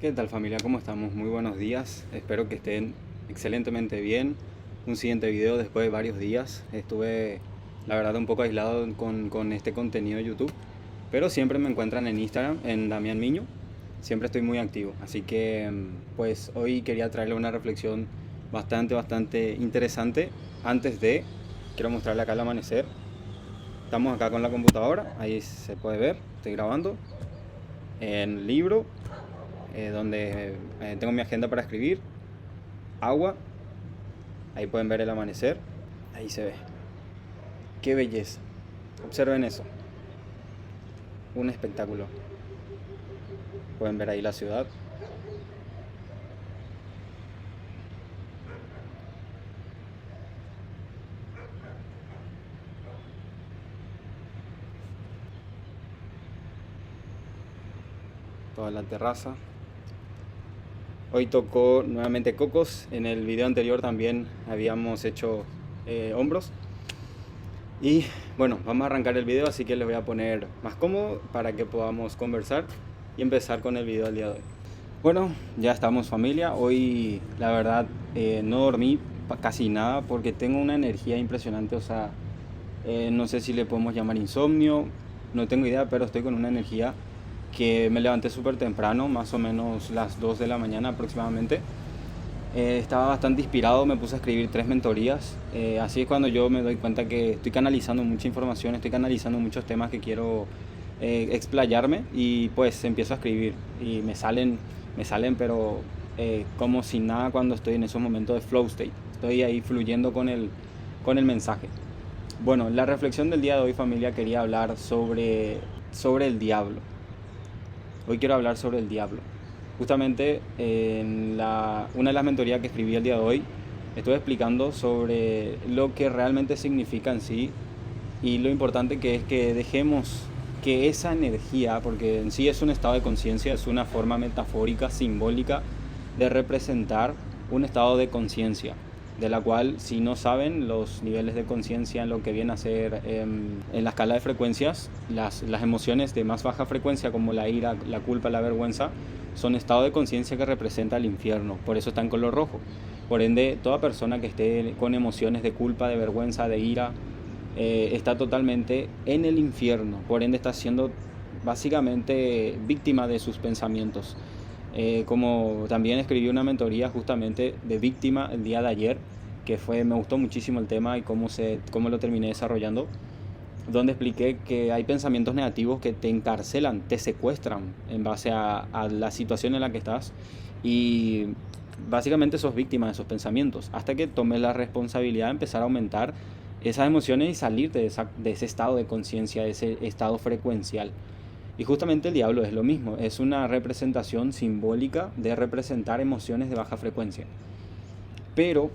¿Qué tal familia? ¿Cómo estamos? Muy buenos días. Espero que estén excelentemente bien. Un siguiente video después de varios días. Estuve, la verdad, un poco aislado con este contenido de YouTube. Pero siempre me encuentran en Instagram, en Damián Miño. Siempre estoy muy activo. Así que, pues hoy quería traerle una reflexión bastante interesante. Quiero mostrarle acá el amanecer. Estamos acá con la computadora. Ahí se puede ver. Estoy grabando. En el libro donde tengo mi agenda para escribir, agua, ahí pueden ver el amanecer, ahí se ve. Qué belleza, observen eso, un espectáculo. Pueden ver ahí la ciudad. Toda la terraza. Hoy tocó nuevamente cocos. En el video anterior también habíamos hecho hombros. Y bueno, vamos a arrancar el video, así que les voy a poner más cómodo para que podamos conversar y empezar con el video del día de hoy. Bueno, ya estamos familia. Hoy la verdad no dormí casi nada porque tengo una energía impresionante. O sea, no sé si le podemos llamar insomnio, no tengo idea, pero estoy con una energía que me levanté súper temprano, más o menos las 2 de la mañana aproximadamente. Estaba bastante inspirado, me puse a escribir 3 mentorías. Así es cuando yo me doy cuenta que estoy canalizando mucha información, estoy canalizando muchos temas que quiero explayarme, y pues empiezo a escribir y me salen pero como sin nada cuando estoy en esos momentos de flow state. Estoy ahí fluyendo con el mensaje. Bueno, la reflexión del día de hoy, familia, quería hablar sobre el diablo. Hoy quiero hablar sobre el diablo. Justamente una de las mentorías que escribí el día de hoy, estuve explicando sobre lo que realmente significa en sí y lo importante que es que dejemos que esa energía, porque en sí es un estado de conciencia, es una forma metafórica, simbólica de representar un estado de conciencia, de la cual, si no saben los niveles de conciencia en lo que viene a ser en la escala de frecuencias, las emociones de más baja frecuencia como la ira, la culpa, la vergüenza, son estados de conciencia que representa el infierno, por eso está en color rojo. Por ende, toda persona que esté con emociones de culpa, de vergüenza, de ira, está totalmente en el infierno, por ende está siendo básicamente víctima de sus pensamientos. Como también escribí una mentoría justamente de víctima el día de ayer, me gustó muchísimo el tema y cómo lo terminé desarrollando, donde expliqué que hay pensamientos negativos que te encarcelan, te secuestran en base a la situación en la que estás, y básicamente sos víctima de esos pensamientos hasta que tomes la responsabilidad de empezar a aumentar esas emociones y salirte de ese estado de conciencia, de ese estado frecuencial. Y justamente el diablo es lo mismo, es una representación simbólica de representar emociones de baja frecuencia. Pero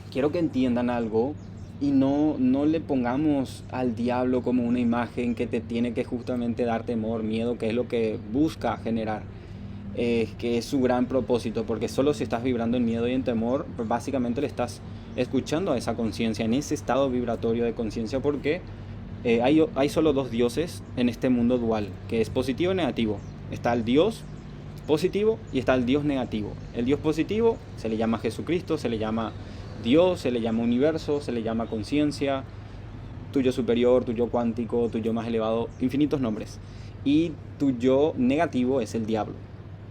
quiero que entiendan algo y no le pongamos al diablo como una imagen que te tiene que justamente dar temor, miedo, que es lo que busca generar, que es su gran propósito, porque solo si estás vibrando en miedo y en temor, pues básicamente le estás escuchando a esa conciencia, en ese estado vibratorio de conciencia, porque hay solo dos dioses en este mundo dual, que es positivo y negativo. Está el Dios positivo y está el Dios negativo. El Dios positivo se le llama Jesucristo, se le llama Dios, se le llama universo, se le llama conciencia, tu yo superior, tu yo cuántico, tu yo más elevado, infinitos nombres. Y tu yo negativo es el diablo,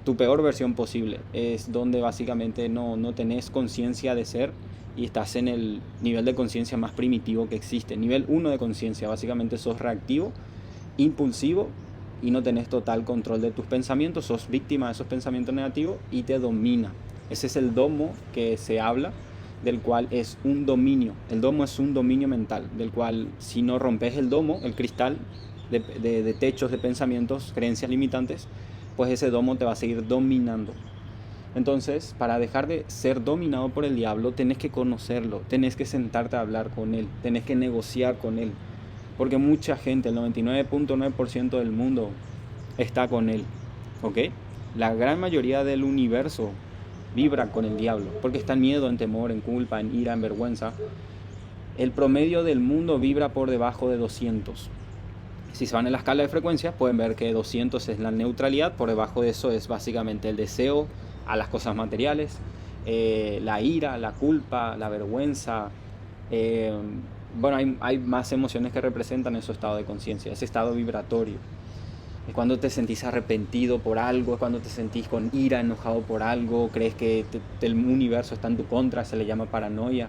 tu peor versión posible. Es donde básicamente no tenés conciencia de ser y estás en el nivel de conciencia más primitivo que existe. Nivel 1 de conciencia, básicamente sos reactivo, impulsivo y no tenés total control de tus pensamientos, sos víctima de esos pensamientos negativos y te domina. Ese es el domo que se habla, del cual es un dominio. El domo es un dominio mental, del cual si no rompes el domo, el cristal de techos de pensamientos, creencias limitantes, pues ese domo te va a seguir dominando. Entonces, para dejar de ser dominado por el diablo, tenés que conocerlo, tenés que sentarte a hablar con él, tenés que negociar con él. Porque mucha gente, el 99.9% del mundo, está con él. ¿Ok? La gran mayoría del universo vibra con el diablo, porque está en miedo, en temor, en culpa, en ira, en vergüenza. El promedio del mundo vibra por debajo de 200. Si se van en la escala de frecuencias, pueden ver que 200 es la neutralidad, por debajo de eso es básicamente el deseo a las cosas materiales, la ira, la culpa, la vergüenza. eh, bueno, hay más emociones que representan ese estado de conciencia, ese estado vibratorio. Es cuando te sentís arrepentido por algo, es cuando te sentís con ira, enojado por algo, crees que el universo está en tu contra, se le llama paranoia,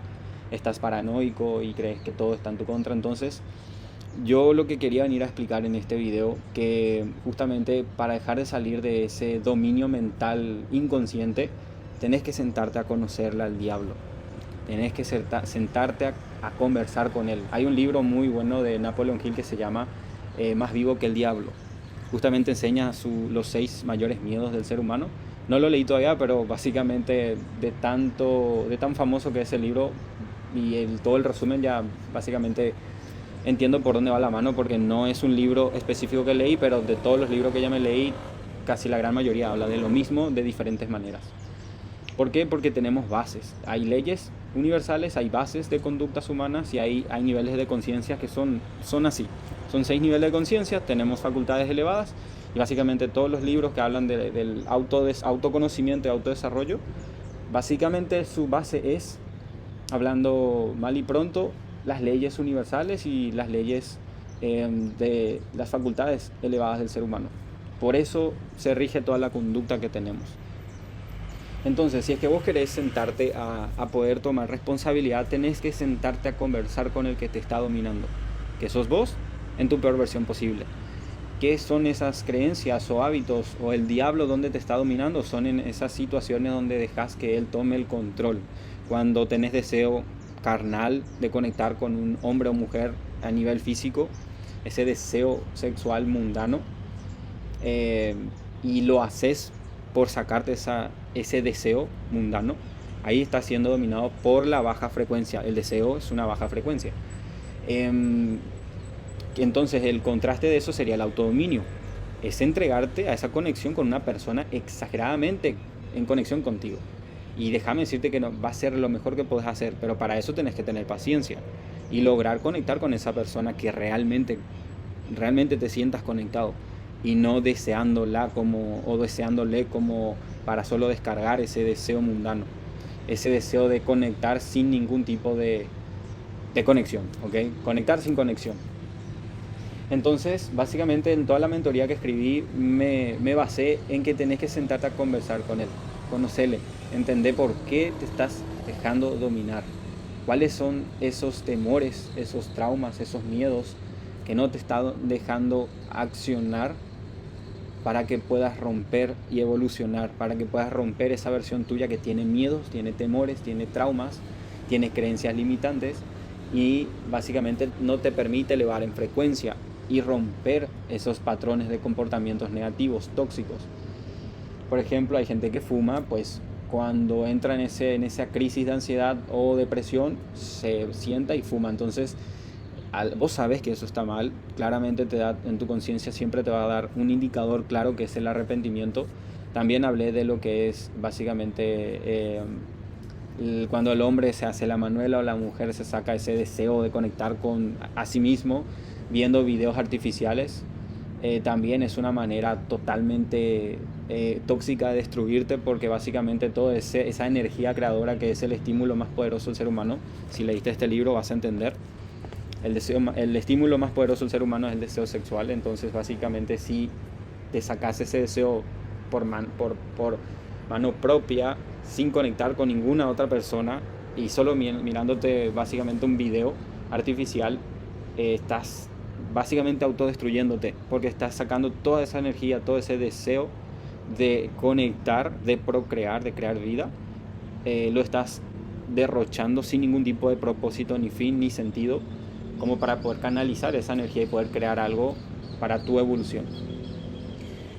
estás paranoico y crees que todo está en tu contra. Entonces, yo lo que quería venir a explicar en este video, que justamente para dejar de salir de ese dominio mental inconsciente, tenés que sentarte a conocerle al diablo. Tenés que sentarte a conversar con él. Hay un libro muy bueno de Napoleon Hill que se llama Más vivo que el diablo. Justamente enseña los 6 mayores miedos del ser humano. No lo leí todavía, pero básicamente de tan famoso que es el libro y todo el resumen ya básicamente entiendo por dónde va la mano, porque no es un libro específico que leí, pero de todos los libros que ya me leí, casi la gran mayoría habla de lo mismo de diferentes maneras. ¿Por qué? Porque tenemos bases. Hay leyes universales, hay bases de conductas humanas y hay niveles de conciencia que son así. Son 6 niveles de conciencia, tenemos facultades elevadas y básicamente todos los libros que hablan del autoconocimiento y autodesarrollo, básicamente su base es, hablando mal y pronto, las leyes universales y las leyes de las facultades elevadas del ser humano. Por eso se rige toda la conducta que tenemos. Entonces, si es que vos querés sentarte a poder tomar responsabilidad, tenés que sentarte a conversar con el que te está dominando, que sos vos en tu peor versión posible. ¿Qué son esas creencias o hábitos o el diablo donde te está dominando? Son en esas situaciones donde dejas que él tome el control. Cuando tenés deseo carnal de conectar con un hombre o mujer a nivel físico, ese deseo sexual mundano, y lo haces por sacarte ese deseo mundano, ahí está siendo dominado por la baja frecuencia. El deseo es una baja frecuencia. Entonces el contraste de eso sería el autodominio. Es entregarte a esa conexión con una persona exageradamente en conexión contigo. Y déjame decirte que no, va a ser lo mejor que podés hacer, pero para eso tenés que tener paciencia y lograr conectar con esa persona que realmente te sientas conectado, y no deseándola o deseándole como para solo descargar ese deseo mundano, ese deseo de conectar sin ningún tipo de conexión, ¿ok? Conectar sin conexión. Entonces, básicamente en toda la mentoría que escribí me basé en que tenés que sentarte a conversar con él, conocerle, entender por qué te estás dejando dominar, cuáles son esos temores, esos traumas, esos miedos que no te están dejando accionar para que puedas romper y evolucionar, para que puedas romper esa versión tuya que tiene miedos, tiene temores, tiene traumas, tiene creencias limitantes y básicamente no te permite elevar en frecuencia y romper esos patrones de comportamientos negativos, tóxicos. Por ejemplo, hay gente que fuma, pues cuando entra en esa crisis de ansiedad o depresión, se sienta y fuma. Entonces, vos sabes que eso está mal, claramente te da, en tu conciencia siempre te va a dar un indicador claro que es el arrepentimiento. También hablé de lo que es básicamente cuando el hombre se hace la manuela o la mujer se saca ese deseo de conectar con a sí mismo viendo videos artificiales. También es una manera totalmente tóxica de destruirte, porque básicamente toda esa energía creadora que es el estímulo más poderoso del ser humano, si leíste este libro vas a entender. El estímulo más poderoso del ser humano es el deseo sexual. Entonces básicamente si te sacas ese deseo por mano propia, sin conectar con ninguna otra persona y solo mirándote básicamente un video artificial, estás básicamente autodestruyéndote, porque estás sacando toda esa energía, todo ese deseo de conectar, de procrear, de crear vida, lo estás derrochando sin ningún tipo de propósito, ni fin, ni sentido, como para poder canalizar esa energía y poder crear algo para tu evolución.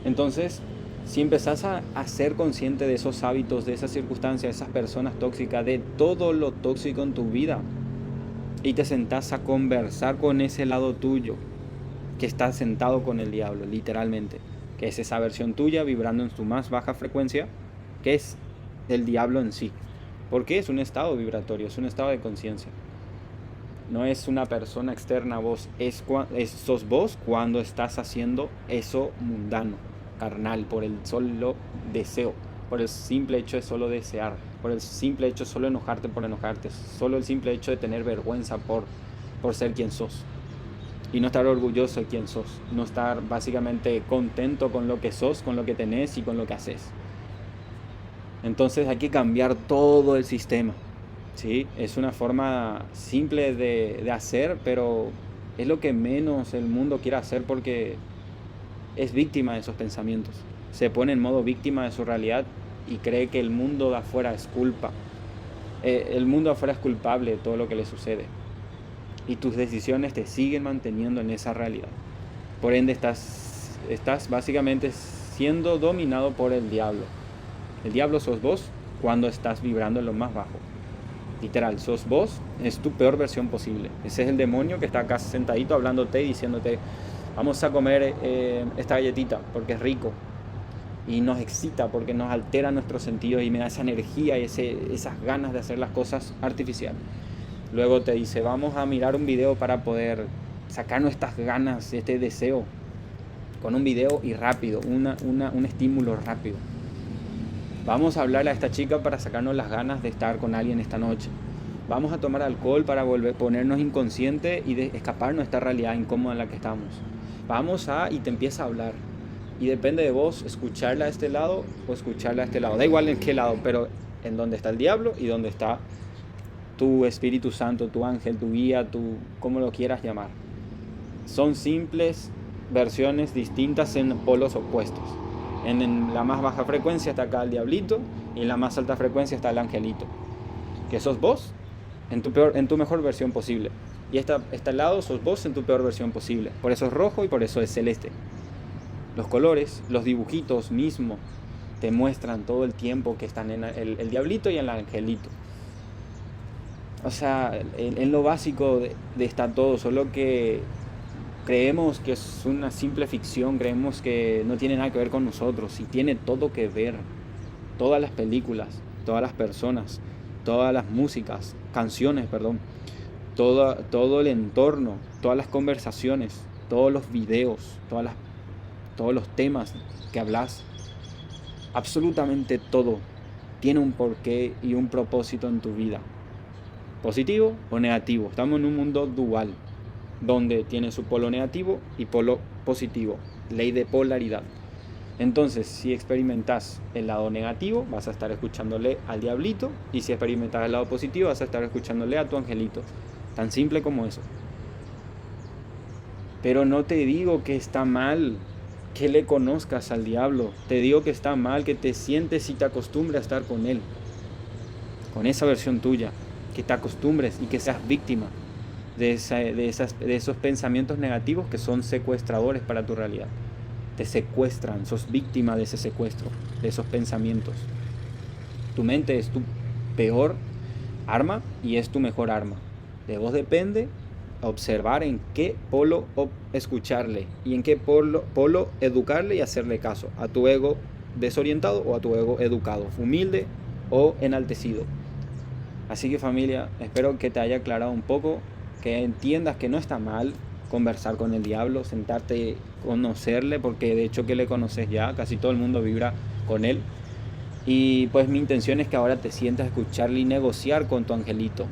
Entonces, si empezás a ser consciente de esos hábitos, de esas circunstancias, de esas personas tóxicas, de todo lo tóxico en tu vida, y te sentás a conversar con ese lado tuyo, que está sentado con el diablo, literalmente, que es esa versión tuya vibrando en su más baja frecuencia, que es el diablo en sí, porque es un estado vibratorio, es un estado de conciencia. no es una persona externa a vos, sos vos cuando estás haciendo eso mundano, carnal, por el solo deseo, por el simple hecho de solo desear, por el simple hecho de solo enojarte por enojarte, solo el simple hecho de tener vergüenza por ser quien sos. Y no estar orgulloso de quién sos, no estar básicamente contento con lo que sos, con lo que tenés y con lo que haces. Entonces hay que cambiar todo el sistema, ¿sí? Es una forma simple de hacer, pero es lo que menos el mundo quiere hacer porque es víctima de esos pensamientos. Se pone en modo víctima de su realidad y cree que el mundo de afuera es culpa. El mundo de afuera es culpable de todo lo que le sucede. Y tus decisiones te siguen manteniendo en esa realidad. Por ende estás básicamente siendo dominado por el diablo. El diablo sos vos cuando estás vibrando en lo más bajo. Literal, sos vos, es tu peor versión posible. Ese es el demonio que está acá sentadito hablándote y diciéndote: vamos a comer esta galletita porque es rico. Y nos excita porque nos altera nuestros sentidos y me da esa energía y esas ganas de hacer las cosas artificiales. Luego te dice: vamos a mirar un video para poder sacarnos estas ganas, este deseo, con un video y rápido, un estímulo rápido. Vamos a hablarle a esta chica para sacarnos las ganas de estar con alguien esta noche. Vamos a tomar alcohol para ponernos inconscientes y escaparnos de esta realidad incómoda en la que estamos. Y te empieza a hablar. Y depende de vos escucharla a este lado o escucharla a este lado. Da igual en qué lado, pero en dónde está el diablo y dónde está tu Espíritu Santo, tu ángel, tu guía, como lo quieras llamar. Son simples versiones distintas en polos opuestos. En la más baja frecuencia está acá el diablito y en la más alta frecuencia está el angelito, que sos vos en tu mejor versión posible. Y este lado sos vos en tu peor versión posible. Por eso es rojo y por eso es celeste. Los colores, los dibujitos mismos te muestran todo el tiempo que están en el diablito y en el angelito. O sea, en lo básico de está todo, solo que creemos que es una simple ficción, creemos que no tiene nada que ver con nosotros, y tiene todo que ver. Todas las películas, todas las personas, todas las músicas, canciones, perdón, todo el entorno, todas las conversaciones, todos los videos, todos los temas que hablas, absolutamente todo tiene un porqué y un propósito en tu vida. Positivo o negativo. Estamos en un mundo dual, donde tiene su polo negativo y polo positivo. Ley de polaridad. Entonces, si experimentas el lado negativo, vas a estar escuchándole al diablito. Y si experimentas el lado positivo, vas a estar escuchándole a tu angelito. Tan simple como eso. Pero no te digo que está mal que le conozcas al diablo. Te digo que está mal que te sientes y te acostumbres a estar con él. Con esa versión tuya. Que te acostumbres y que seas víctima de esos pensamientos negativos que son secuestradores para tu realidad. Te secuestran, sos víctima de ese secuestro, de esos pensamientos. Tu mente es tu peor arma y es tu mejor arma. De vos depende observar en qué polo escucharle y en qué polo educarle y hacerle caso. A tu ego desorientado o a tu ego educado, humilde o enaltecido. Así que, familia, espero que te haya aclarado un poco, que entiendas que no está mal conversar con el diablo, sentarte, conocerle, porque de hecho que le conoces ya, casi todo el mundo vibra con él. Y pues mi intención es que ahora te sientas a escucharle y negociar con tu angelito.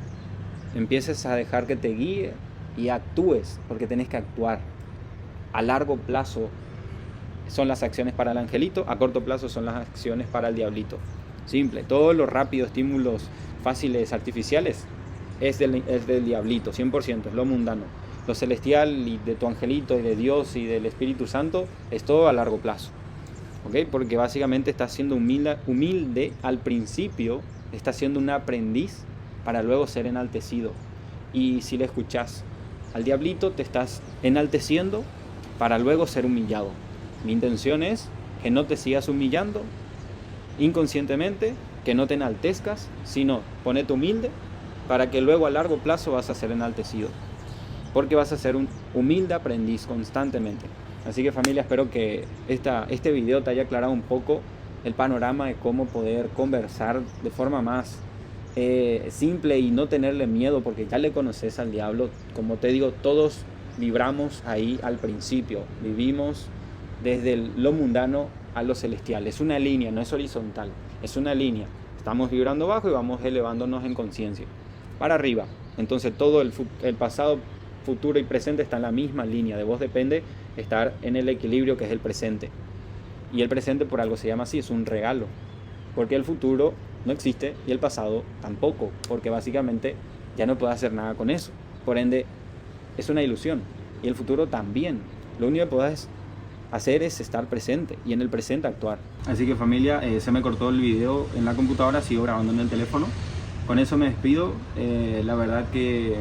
Empieces a dejar que te guíe y actúes, porque tenés que actuar. A largo plazo son las acciones para el angelito, a corto plazo son las acciones para el diablito. Simple, todos los rápidos estímulos fáciles artificiales es del diablito, 100%, es lo mundano. Lo celestial y de tu angelito y de Dios y del Espíritu Santo es todo a largo plazo, ¿ok? Porque básicamente estás siendo humilde al principio, estás siendo un aprendiz para luego ser enaltecido. Y si le escuchas al diablito, te estás enalteciendo para luego ser humillado. Mi intención es que no te sigas humillando inconscientemente, que no te enaltezcas, sino ponete humilde para que luego a largo plazo vas a ser enaltecido, porque vas a ser un humilde aprendiz constantemente. Así que, familia, espero que este video te haya aclarado un poco el panorama de cómo poder conversar de forma más simple y no tenerle miedo, porque ya le conoces al diablo. Como te digo, todos vibramos ahí al principio, vivimos desde lo mundano a lo celestial. Es una línea, no es horizontal, es una línea. Estamos vibrando bajo y vamos elevándonos en conciencia para arriba. Entonces todo el pasado, futuro y presente está en la misma línea. De vos depende estar en el equilibrio que es el presente. Y el presente por algo se llama así, es un regalo. Porque el futuro no existe y el pasado tampoco, porque básicamente ya no puedes hacer nada con eso. Por ende, es una ilusión. Y el futuro también. Lo único que puedes hacer es estar presente y en el presente actuar. Así que familia, se me cortó el video en la computadora, sigo grabando en el teléfono. Con eso me despido. La verdad que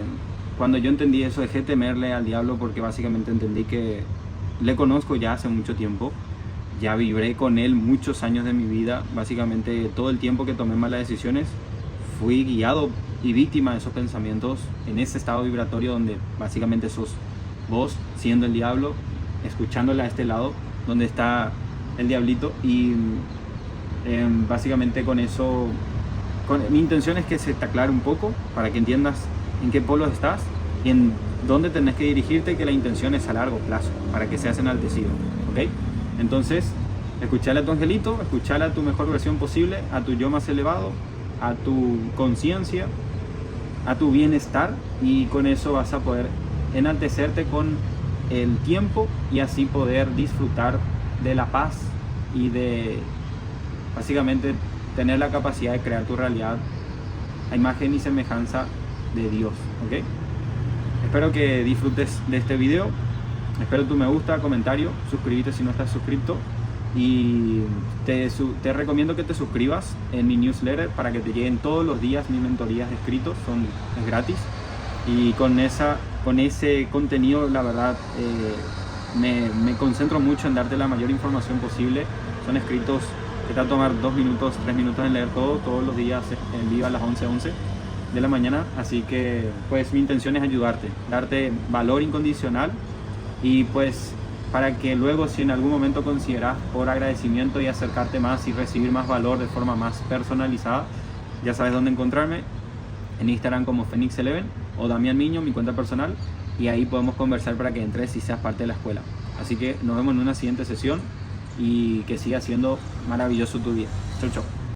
cuando yo entendí eso dejé temerle al diablo, porque básicamente entendí que le conozco ya hace mucho tiempo. Ya vibré con él muchos años de mi vida. Básicamente todo el tiempo que tomé malas decisiones fui guiado y víctima de esos pensamientos, en ese estado vibratorio donde básicamente sos vos siendo el diablo, escuchándole a este lado donde está el diablito. Y básicamente con eso, mi intención es que se te aclare un poco para que entiendas en qué polo estás y en dónde tenés que dirigirte, que la intención es a largo plazo, para que seas enaltecido, ¿ok? Entonces, escuchale a tu angelito, escuchale a tu mejor versión posible, a tu yo más elevado, a tu conciencia, a tu bienestar, y con eso vas a poder enaltecerte con el tiempo y así poder disfrutar de la paz y de básicamente tener la capacidad de crear tu realidad a imagen y semejanza de Dios, ¿ok? Espero que disfrutes de este video. Espero tu me gusta, comentario, suscríbete si no estás suscrito, y te recomiendo que te suscribas en mi newsletter para que te lleguen todos los días mis mentorías de escritos, es gratis, y con ese contenido la verdad me concentro mucho en darte la mayor información posible. Son escritos que te va a tomar 2 minutos, 3 minutos en leer todos los días en vivo a las 11:11 de la mañana, así que pues mi intención es ayudarte, darte valor incondicional. Y pues para que luego, si en algún momento consideras por agradecimiento y acercarte más y recibir más valor de forma más personalizada, ya sabes dónde encontrarme, en Instagram como Phoenix11 o Damián Miño, mi cuenta personal, y ahí podemos conversar para que entres y seas parte de la escuela. Así que nos vemos en una siguiente sesión y que siga siendo maravilloso tu día. Chau, chau.